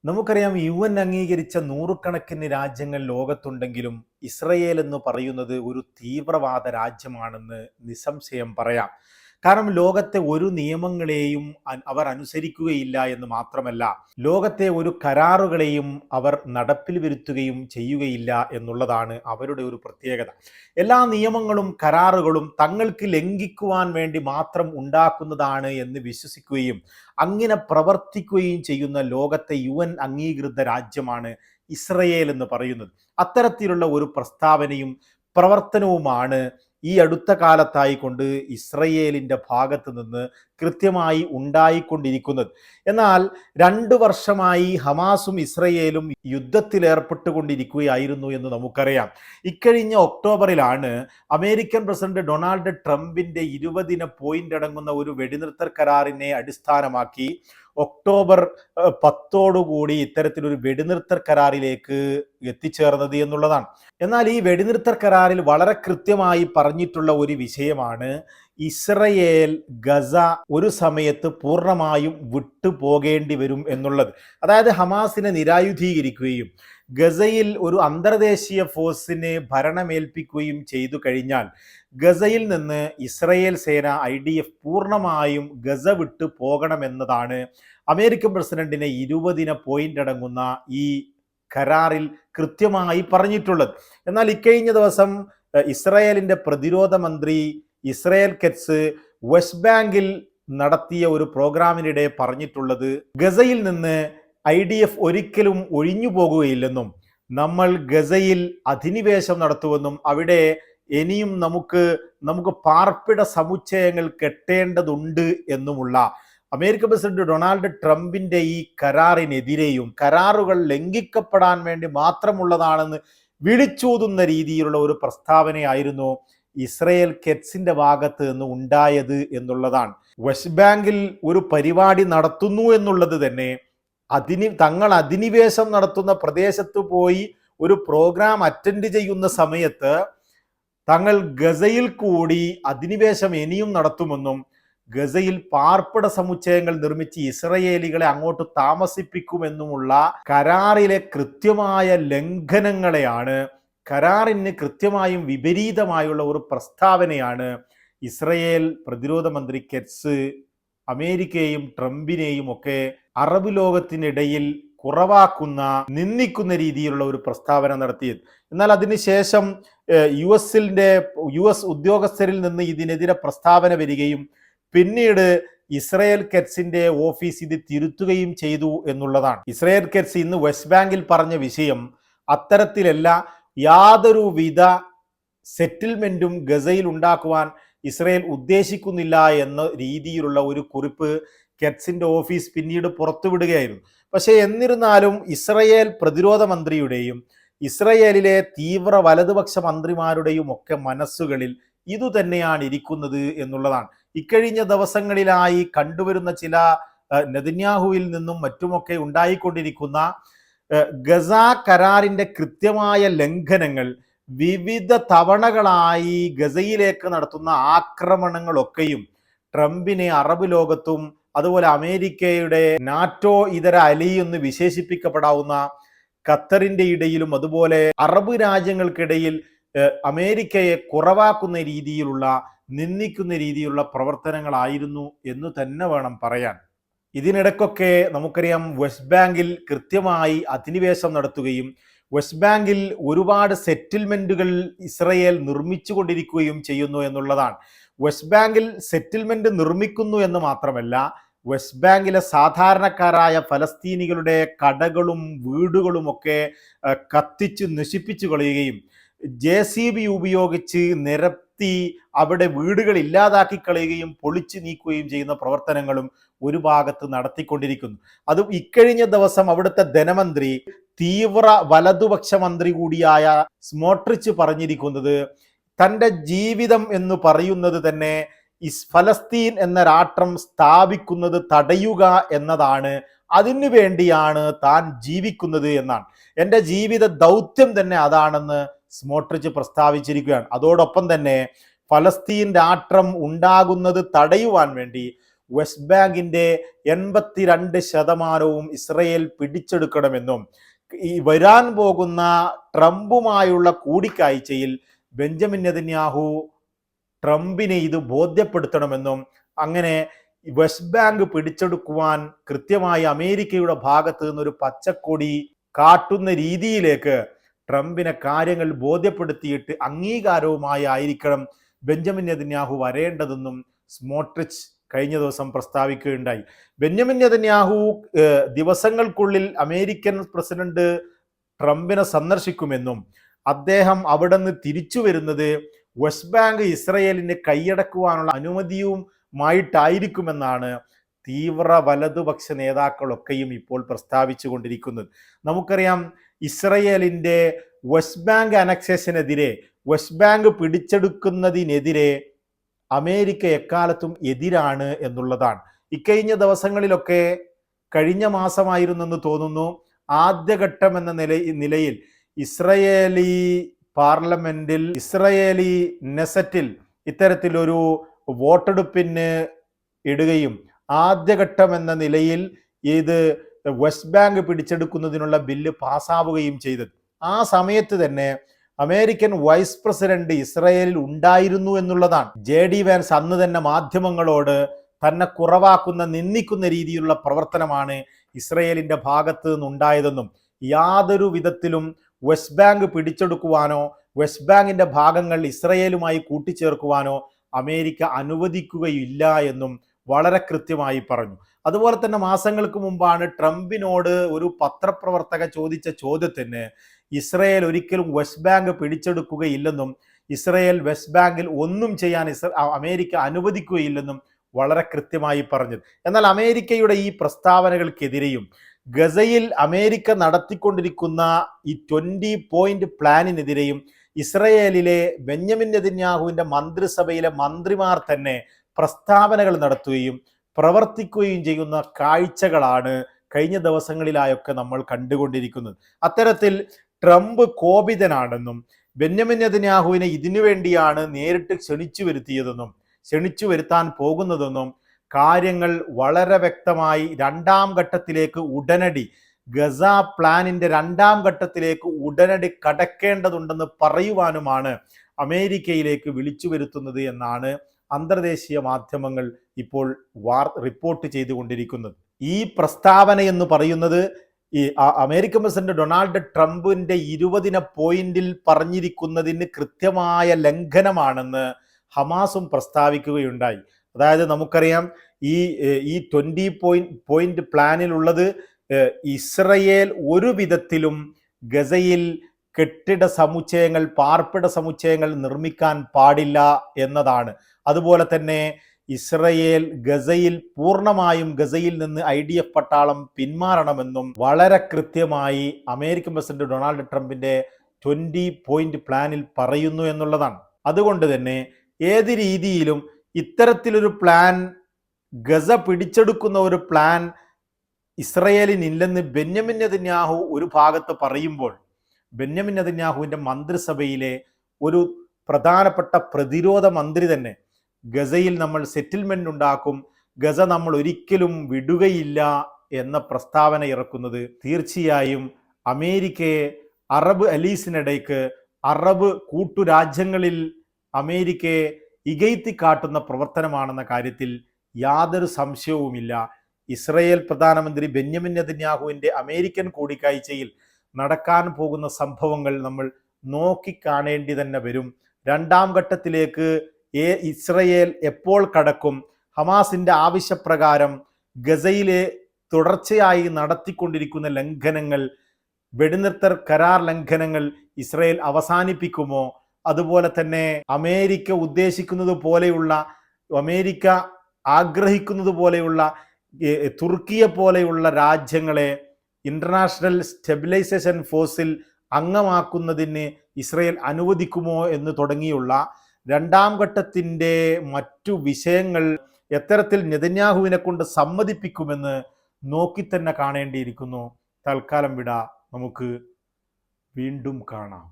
നമുക്കറിയാം UN അംഗീകരിച്ച നൂറുകണക്കിന് രാജ്യങ്ങൾ ലോകത്തുണ്ടെങ്കിലും ഇസ്രയേൽ എന്ന് പറയുന്നത് ഒരു തീവ്രവാദ രാജ്യമാണെന്ന് നിസ്സംശയം പറയാം. കാരണം ലോകത്തെ ഒരു നിയമങ്ങളെയും അവർ അനുസരിക്കുകയില്ല എന്ന് മാത്രമല്ല, ലോകത്തെ ഒരു കരാറുകളെയും അവർ നടപ്പിൽ വരുത്തുകയും ചെയ്യുകയില്ല എന്നുള്ളതാണ് അവരുടെ ഒരു പ്രത്യേകത. എല്ലാ നിയമങ്ങളും കരാറുകളും തങ്ങൾക്ക് ലംഘിക്കുവാൻ വേണ്ടി മാത്രം ഉണ്ടാക്കുന്നതാണ് എന്ന് വിശ്വസിക്കുകയും അങ്ങനെ പ്രവർത്തിക്കുകയും ചെയ്യുന്ന ലോകത്തെ UN അംഗീകൃത രാജ്യമാണ് ഇസ്രയേൽ എന്ന് പറയുന്നത്. അത്തരത്തിലുള്ള ഒരു പ്രസ്താവനയും പ്രവർത്തനവുമാണ് ഈ അടുത്ത കാലത്തായി കൊണ്ട് ഇസ്രയേലിൻ്റെ ഭാഗത്ത് നിന്ന് കൃത്യമായി ഉണ്ടായിക്കൊണ്ടിരിക്കുന്നത്. എന്നാൽ 2 വർഷമായി ഹമാസും ഇസ്രയേലും യുദ്ധത്തിലേർപ്പെട്ടുകൊണ്ടിരിക്കുകയായിരുന്നു എന്ന് നമുക്കറിയാം. ഇക്കഴിഞ്ഞ ഒക്ടോബറിലാണ് അമേരിക്കൻ പ്രസിഡന്റ് ഡൊണാൾഡ് ട്രംപിൻ്റെ 20 പോയിന്റ് അടങ്ങുന്ന ഒരു വെടിനിർത്തൽ കരാറിനെ അടിസ്ഥാനമാക്കി ഒക്ടോബർ 10 ഇത്തരത്തിലൊരു വെടിനിർത്തൽ കരാറിലേക്ക് എത്തിച്ചേർന്നത് എന്നുള്ളതാണ്. എന്നാൽ ഈ വെടിനിർത്തൽ കരാറിൽ വളരെ കൃത്യമായി പറഞ്ഞിട്ടുള്ള ഒരു വിഷയമാണ് ഇസ്രയേൽ ഗസ ഒരു സമയത്ത് പൂർണ്ണമായും വിട്ടുപോകേണ്ടി വരും എന്നുള്ളത്. അതായത് ഹമാസിനെ നിരായുധീകരിക്കുകയും ഗസയിൽ ഒരു അന്തർദേശീയ ഫോഴ്സിനെ ഭരണമേൽപ്പിക്കുകയും ചെയ്തു കഴിഞ്ഞാൽ ഗസയിൽ നിന്ന് ഇസ്രയേൽ സേന IDF പൂർണ്ണമായും ഗസ വിട്ടു പോകണമെന്നതാണ് അമേരിക്കൻ പ്രസിഡന്റിനെ 20 പോയിന്റ് അടങ്ങുന്ന ഈ കരാറിൽ കൃത്യമായി പറഞ്ഞിട്ടുള്ളത്. എന്നാൽ ഇക്കഴിഞ്ഞ ദിവസം ഇസ്രയേലിൻ്റെ പ്രതിരോധ മന്ത്രി ഇസ്രയേൽ കെറ്റ്സ് വെസ്റ്റ് ബാങ്കിൽ നടത്തിയ ഒരു പ്രോഗ്രാമിനിടെ പറഞ്ഞിട്ടുള്ളത് ഗസയിൽ നിന്ന് IDF ഒരിക്കലും ഒഴിഞ്ഞു പോകുകയില്ലെന്നും നമ്മൾ ഗസയിൽ അധിനിവേശം നടത്തുമെന്നും അവിടെ ഇനിയും നമുക്ക് പാർപ്പിട സമുച്ചയങ്ങൾ കെട്ടേണ്ടതുണ്ട് എന്നുമുള്ള അമേരിക്കൻ പ്രസിഡന്റ് ഡൊണാൾഡ് ട്രംപിൻ്റെ ഈ കരാറിനെതിരെയും കരാറുകൾ ലംഘിക്കപ്പെടാൻ വേണ്ടി മാത്രമുള്ളതാണെന്ന് വിളിച്ചൂതുന്ന രീതിയിലുള്ള ഒരു പ്രസ്താവനയായിരുന്നു ഇസ്രയേൽ കെറ്റ്സിന്റെ ഭാഗത്ത് നിന്ന് ഉണ്ടായത് എന്നുള്ളതാണ്. വെസ്റ്റ് ബാങ്കിൽ ഒരു പരിപാടി നടത്തുന്നു എന്നുള്ളത് തന്നെ തങ്ങൾ അധിനിവേശം നടത്തുന്ന പ്രദേശത്ത് പോയി ഒരു പ്രോഗ്രാം അറ്റൻഡ് ചെയ്യുന്ന സമയത്ത് തങ്ങൾ ഗസയിൽ കൂടി അധിനിവേശം ഇനിയും നടത്തുമെന്നും ഗസയിൽ പാർപ്പിട സമുച്ചയങ്ങൾ നിർമ്മിച്ച് ഇസ്രയേലികളെ അങ്ങോട്ട് താമസിപ്പിക്കുമെന്നുമുള്ള കരാറിലെ കൃത്യമായ ലംഘനങ്ങളെയാണ്, കരാറിന് കൃത്യമായും വിപരീതമായുള്ള ഒരു പ്രസ്താവനയാണ് ഇസ്രയേൽ പ്രതിരോധ മന്ത്രി കെറ്റ്സ് അമേരിക്കയെയും ട്രംപിനെയും ഒക്കെ അറബ് ലോകത്തിനിടയിൽ കുറവാക്കുന്ന നിന്ദിക്കുന്ന രീതിയിലുള്ള ഒരു പ്രസ്താവന നടത്തിയത്. എന്നാൽ അതിനുശേഷം US ഉദ്യോഗസ്ഥരിൽ നിന്ന് ഇതിനെതിരെ പ്രസ്താവന വരികയും പിന്നീട് ഇസ്രയേൽ കെറ്റ്സിന്റെ ഓഫീസ് ഇത് തിരുത്തുകയും ചെയ്തു എന്നുള്ളതാണ്. ഇസ്രയേൽ കെറ്റ്സ് ഇന്ന് വെസ്റ്റ് ബാങ്കിൽ പറഞ്ഞ വിഷയം അത്തരത്തിലല്ല, യാതൊരുവിധ സെറ്റിൽമെന്റും ഗസയിൽ ഉണ്ടാക്കുവാൻ ഇസ്രയേൽ ഉദ്ദേശിക്കുന്നില്ല എന്ന രീതിയിലുള്ള ഒരു കുറിപ്പ് കെറ്റ്സിന്റെ ഓഫീസ് പിന്നീട് പുറത്തുവിടുകയായിരുന്നു. പക്ഷേ എന്നിരുന്നാലും ഇസ്രയേൽ പ്രതിരോധ മന്ത്രിയുടെയും ഇസ്രയേലിലെ തീവ്ര വലതുപക്ഷ മന്ത്രിമാരുടെയും ഒക്കെ മനസ്സുകളിൽ ഇതുതന്നെയാണ് ഇരിക്കുന്നത് എന്നുള്ളതാണ്. ഇക്കഴിഞ്ഞ ദിവസങ്ങളിലായി കണ്ടുവരുന്ന ചില നെതന്യാഹുവിൽ നിന്നും മറ്റുമൊക്കെ ഉണ്ടായിക്കൊണ്ടിരിക്കുന്ന ഗസ കരാറിന്റെ കൃത്യമായ ലംഘനങ്ങൾ, വിവിധ തവണകളായി ഗസയിലേക്ക് നടത്തുന്ന ആക്രമണങ്ങളൊക്കെയും ട്രംപിനെ അറബ് ലോകത്തും അതുപോലെ അമേരിക്കയുടെ നാറ്റോ ഇതര അലി എന്ന് വിശേഷിപ്പിക്കപ്പെടാവുന്ന ഖത്തറിന്റെ ഇടയിലും അതുപോലെ അറബ് രാജ്യങ്ങൾക്കിടയിൽ അമേരിക്കയെ കുറവാക്കുന്ന രീതിയിലുള്ള, നിന്ദിക്കുന്ന രീതിയിലുള്ള പ്രവർത്തനങ്ങളായിരുന്നു എന്ന് തന്നെ വേണം പറയാൻ. ഇതിനിടയ്ക്കൊക്കെ നമുക്കറിയാം വെസ്റ്റ് ബാങ്കിൽ കൃത്യമായി അധിനിവേശം നടത്തുകയും വെസ്റ്റ് ബാങ്കിൽ ഒരുപാട് സെറ്റിൽമെന്റുകൾ ഇസ്രയേൽ നിർമ്മിച്ചു കൊണ്ടിരിക്കുകയും ചെയ്യുന്നു എന്നുള്ളതാണ്. വെസ്റ്റ് ബാങ്കിൽ സെറ്റിൽമെന്റ് നിർമ്മിക്കുന്നു എന്ന് മാത്രമല്ല, വെസ്റ്റ് ബാങ്കിലെ സാധാരണക്കാരായ ഫലസ്തീനികളുടെ കടകളും വീടുകളുമൊക്കെ കത്തിച്ച് നശിപ്പിച്ചു കളയുകയും JCB ഉപയോഗിച്ച് നിരത്തി അവിടെ വീടുകൾ ഇല്ലാതാക്കി കളയുകയും പൊളിച്ചു നീക്കുകയും ചെയ്യുന്ന പ്രവർത്തനങ്ങളും ഒരു ഭാഗത്ത് നടത്തിക്കൊണ്ടിരിക്കുന്നു. അതും ഇക്കഴിഞ്ഞ ദിവസം അവിടുത്തെ ധനമന്ത്രി, തീവ്ര വലതുപക്ഷ മന്ത്രി കൂടിയായ സ്മോട്രിച്ച് പറഞ്ഞിരിക്കുന്നത് തൻ്റെ ജീവിതം എന്ന് പറയുന്നത് തന്നെ ഫലസ്തീൻ എന്ന രാഷ്ട്രം സ്ഥാപിക്കുന്നത് തടയുക എന്നതാണ്, അതിനു വേണ്ടിയാണ് താൻ ജീവിക്കുന്നത് എന്നാണ്. എൻ്റെ ജീവിത ദൗത്യം തന്നെ അതാണെന്ന് സ്മോട്രിച്ച് പ്രസ്താവിച്ചിരിക്കുകയാണ്. അതോടൊപ്പം തന്നെ ഫലസ്തീൻ രാഷ്ട്രം ഉണ്ടാകുന്നത് തടയുവാൻ വേണ്ടി വെസ്റ്റ് ബാങ്കിന്റെ 82% ഇസ്രയേൽ പിടിച്ചെടുക്കണമെന്നും ഈ വരാൻ പോകുന്ന ട്രംപുമായുള്ള കൂടിക്കാഴ്ചയിൽ ബെഞ്ചമിൻ നെതന്യാഹു ട്രംപിനെ ഇത് ബോധ്യപ്പെടുത്തണമെന്നും അങ്ങനെ വെസ്റ്റ് ബാങ്ക് പിടിച്ചെടുക്കുവാൻ കൃത്യമായി അമേരിക്കയുടെ ഭാഗത്ത് നിന്നൊരു പച്ചക്കൊടി കാട്ടുന്ന രീതിയിലേക്ക് ട്രംപിനെ കാര്യങ്ങൾ ബോധ്യപ്പെടുത്തിയിട്ട് അംഗീകാരവുമായി ആയിരിക്കണം ബെഞ്ചമിൻ നെതന്യാഹു വരേണ്ടതെന്നും സ്മോട്രിച്ച് കഴിഞ്ഞ ദിവസം പ്രസ്താവിക്കുകയുണ്ടായി. ബെഞ്ചമിൻ നെതന്യാഹു ദിവസങ്ങൾക്കുള്ളിൽ അമേരിക്കൻ പ്രസിഡന്റ് ട്രംപിനെ സന്ദർശിക്കുമെന്നും അദ്ദേഹം അവിടെ നിന്ന് തിരിച്ചു വരുന്നത് വെസ്റ്റ് ബാങ്ക് ഇസ്രയേലിന് കൈയടക്കുവാനുള്ള അനുമതിയുമായിട്ടായിരിക്കുമെന്നാണ് തീവ്ര വലതുപക്ഷ നേതാക്കളൊക്കെയും ഇപ്പോൾ പ്രസ്താവിച്ചു കൊണ്ടിരിക്കുന്നത്. നമുക്കറിയാം, ഇസ്രയേലിൻ്റെ വെസ്റ്റ് ബാങ്ക് അനക്സേഷനെതിരെ, വെസ്റ്റ് ബാങ്ക് പിടിച്ചെടുക്കുന്നതിനെതിരെ അമേരിക്ക എക്കാലത്തും എതിരാണ് എന്നുള്ളതാണ്. ഇക്കഴിഞ്ഞ ദിവസങ്ങളിലൊക്കെ, കഴിഞ്ഞ മാസമായിരുന്നെന്ന് തോന്നുന്നു, ആദ്യഘട്ടം എന്ന നിലയിൽ ഇസ്രയേലി പാർലമെന്റിൽ, ഇസ്രയേലി നെസറ്റിൽ ഇത്തരത്തിലൊരു വോട്ടെടുപ്പിന് ഇടുകയും ആദ്യഘട്ടം എന്ന നിലയിൽ ഇത് വെസ്റ്റ് ബാങ്ക് പിടിച്ചെടുക്കുന്നതിനുള്ള ബില്ല് പാസ്സാവുകയും ചെയ്തത്. ആ സമയത്ത് തന്നെ അമേരിക്കൻ വൈസ് പ്രസിഡന്റ് ഇസ്രയേലിൽ ഉണ്ടായിരുന്നു എന്നുള്ളതാണ്. JD വാൻസ് അന്ന് തന്നെ മാധ്യമങ്ങളോട് തന്നെ കുറവാക്കുന്ന, നിന്ദിക്കുന്ന രീതിയിലുള്ള പ്രവർത്തനമാണ് ഇസ്രയേലിന്റെ ഭാഗത്ത് നിന്നുണ്ടായതെന്നും യാതൊരു വിധത്തിലും വെസ്റ്റ് ബാങ്ക് പിടിച്ചെടുക്കുവാനോ വെസ്റ്റ് ബാങ്കിന്റെ ഭാഗങ്ങൾ ഇസ്രയേലുമായി കൂട്ടിച്ചേർക്കുവാനോ അമേരിക്ക അനുവദിക്കുകയില്ല എന്നും വളരെ കൃത്യമായി പറഞ്ഞു. അതുപോലെ തന്നെ മാസങ്ങൾക്ക് മുമ്പാണ് ട്രംപിനോട് ഒരു പത്രപ്രവർത്തക ചോദിച്ച ചോദ്യത്തിന് ഇസ്രയേൽ ഒരിക്കലും വെസ്റ്റ് ബാങ്ക് പിടിച്ചെടുക്കുകയില്ലെന്നും ഇസ്രയേൽ വെസ്റ്റ് ബാങ്കിൽ ഒന്നും ചെയ്യാൻ അമേരിക്ക അനുവദിക്കുകയില്ലെന്നും വളരെ കൃത്യമായി പറഞ്ഞത്. എന്നാൽ അമേരിക്കയുടെ ഈ പ്രസ്താവനകൾക്കെതിരെയും ഗസയിൽ അമേരിക്ക നടത്തിക്കൊണ്ടിരിക്കുന്ന ഈ 20 പോയിന്റ് പ്ലാനിനെതിരെയും ഇസ്രയേലിലെ ബെഞ്ചമിൻ നെതന്യാഹുവിന്റെ മന്ത്രിസഭയിലെ മന്ത്രിമാർ തന്നെ പ്രസ്താവനകൾ നടത്തുകയും പ്രവർത്തിക്കുകയും ചെയ്യുന്ന കാഴ്ചകളാണ് കഴിഞ്ഞ ദിവസങ്ങളിലായൊക്കെ നമ്മൾ കണ്ടുകൊണ്ടിരിക്കുന്നത്. അത്തരത്തിൽ ട്രംപ് കോപിതനാണെന്നും ബെഞ്ചമിൻ നെതന്യാഹുവിനെ ഇതിനു വേണ്ടിയാണ് നേരിട്ട് ക്ഷണിച്ചു വരുത്താൻ പോകുന്നതെന്നും കാര്യങ്ങൾ വളരെ വ്യക്തമായി രണ്ടാം ഘട്ടത്തിലേക്ക് ഉടനടി, ഗസ പ്ലാനിന്റെ രണ്ടാം ഘട്ടത്തിലേക്ക് ഉടനടി കടക്കേണ്ടതുണ്ടെന്ന് പറയുവാനുമാണ് അമേരിക്കയിലേക്ക് വിളിച്ചു വരുത്തുന്നത് എന്നാണ് അന്തർദേശീയ മാധ്യമങ്ങൾ ഇപ്പോൾ റിപ്പോർട്ട് ചെയ്തുകൊണ്ടിരിക്കുന്നത്. ഈ പ്രസ്താവന എന്ന് പറയുന്നത് ഈ അമേരിക്കൻ പ്രസിഡന്റ് ഡൊണാൾഡ് ട്രംപിന്റെ 20 പോയിന്റിൽ പറഞ്ഞിരിക്കുന്നതിന് കൃത്യമായ ലംഘനമാണെന്ന് ഹമാസും പ്രസ്താവിക്കുകയുണ്ടായി. അതായത് നമുക്കറിയാം, ഈ 20 പോയിന്റ് പ്ലാനിലുള്ളത് ഇസ്രയേൽ ഒരു വിധത്തിലും ഗസയിൽ കെട്ടിട സമുച്ചയങ്ങൾ, പാർപ്പിട സമുച്ചയങ്ങൾ നിർമ്മിക്കാൻ പാടില്ല എന്നതാണ്. അതുപോലെ തന്നെ ഇസ്രയേൽ പൂർണ്ണമായും ഗസയിൽ നിന്ന് IDF പട്ടാളം പിന്മാറണമെന്നും വളരെ കൃത്യമായി അമേരിക്കൻ പ്രസിഡന്റ് ഡൊണാൾഡ് ട്രംപിന്റെ 20 പോയിന്റ് പ്ലാനിൽ പറയുന്നു എന്നുള്ളതാണ്. അതുകൊണ്ട് തന്നെ ഏത് രീതിയിലും ഇത്തരത്തിലൊരു പ്ലാൻ, ഗസ പിടിച്ചെടുക്കുന്ന ഒരു പ്ലാൻ ഇസ്രയേലിനില്ലെന്ന് ബെന്യാമിൻ നെതന്യാഹു ഒരു ഭാഗത്ത് പറയുമ്പോൾ, ബെന്യാമിൻ നെതന്യാഹുവിൻ്റെ മന്ത്രിസഭയിലെ ഒരു പ്രധാനപ്പെട്ട പ്രതിരോധ മന്ത്രി തന്നെ ഗസയിൽ നമ്മൾ സെറ്റിൽമെന്റ് ഉണ്ടാക്കും, ഗസ നമ്മൾ ഒരിക്കലും വിടുകയില്ല എന്ന പ്രസ്താവന ഇറക്കുന്നത് തീർച്ചയായും അമേരിക്കയെ, അറബ് അലീസിനിടയ്ക്ക്, അറബ് കൂട്ടുരാജ്യങ്ങളിൽ അമേരിക്കയെ ഇകഴ്ത്തി കാട്ടുന്ന പ്രവർത്തനമാണെന്ന കാര്യത്തിൽ യാതൊരു സംശയവുമില്ല. ഇസ്രയേൽ പ്രധാനമന്ത്രി ബെന്യാമിൻ നെതന്യാഹുവിൻ്റെ അമേരിക്കൻ കൂടിക്കാഴ്ചയിൽ നടക്കാൻ പോകുന്ന സംഭവങ്ങൾ നമ്മൾ നോക്കിക്കാണേണ്ടി തന്നെ വരും. രണ്ടാം ഘട്ടത്തിലേക്ക് ഇസ്രയേൽ എപ്പോൾ കടക്കും? ഹമാസിൻ്റെ ആവശ്യപ്രകാരം ഗസയിലെ തുടർച്ചയായി നടത്തിക്കൊണ്ടിരിക്കുന്ന ലംഘനങ്ങൾ, വെടിനിർത്തൽ കരാർ ലംഘനങ്ങൾ ഇസ്രയേൽ അവസാനിപ്പിക്കുമോ? അതുപോലെ തന്നെ അമേരിക്ക ഉദ്ദേശിക്കുന്നത് പോലെയുള്ള, അമേരിക്ക ആഗ്രഹിക്കുന്നത് പോലെയുള്ള തുർക്കിയെ പോലെയുള്ള രാജ്യങ്ങളെ ഇന്റർനാഷണൽ സ്റ്റെബിലൈസേഷൻ ഫോഴ്സിൽ അംഗമാക്കുന്നതിന് ഇസ്രയേൽ അനുവദിക്കുമോ എന്ന് തുടങ്ങിയുള്ള രണ്ടാം ഘട്ടത്തിൻ്റെ മറ്റു വിഷയങ്ങൾ എത്തരത്തിൽ നെതന്യാഹുവിനെ കൊണ്ട് സമ്മതിപ്പിക്കുമെന്ന് നോക്കി തന്നെ കാണേണ്ടിയിരിക്കുന്നു. തൽക്കാലം വിട, നമുക്ക് വീണ്ടും കാണാം.